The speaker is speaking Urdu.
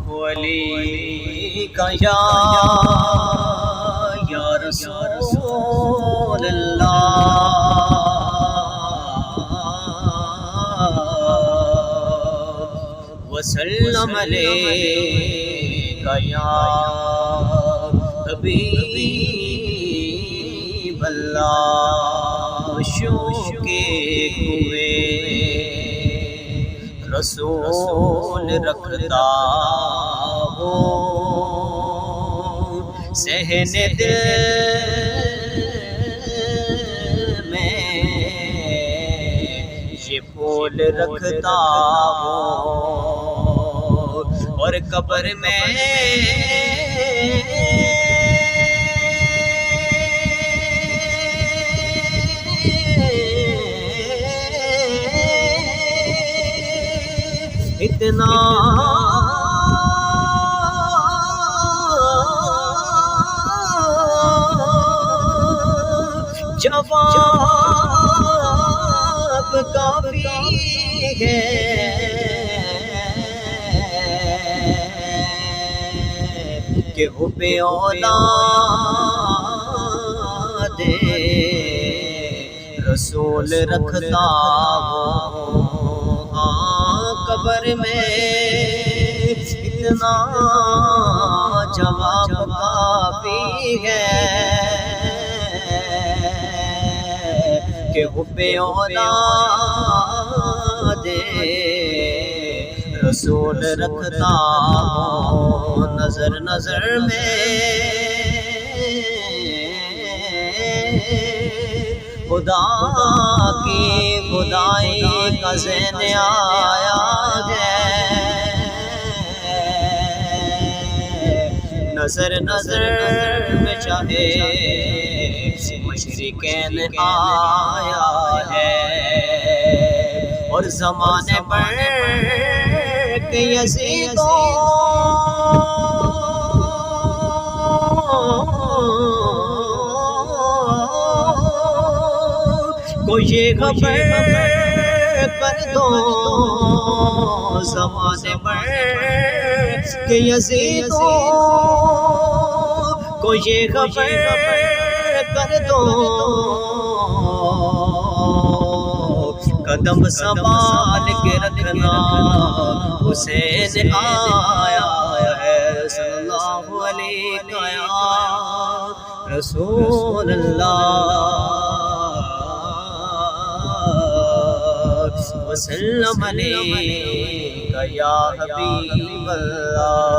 علیک یا رسول اللہ وسلم علیک یا حبیب اللہ شوق کنویں رسول رکھتا ہوں صحن دل میں یہ پھول رکھتا ہوں اور قبر میں اتنا جواب کافی ہے کہ حب اولاد رسول رکھتا ہوں قبر میں اتنا جواب کافی ہے کہ حب اولاد رسول رکھتا ہوں نظر نظر میں خدا کی خدائی کا ذہن آیا ہے نظر نظر میں چاہے مشرقین آیا ہے اور زمانے پر کہ یزیدوں کو یہ خبر کر دو زمانے پر کہ یزیدوں کو یہ خبر کر دو قدم سنبھال کے رکھنا حسین آیا ہے صلی اللہ علیہ یا رسول اللہ وسلم علیک یا حبیب اللہ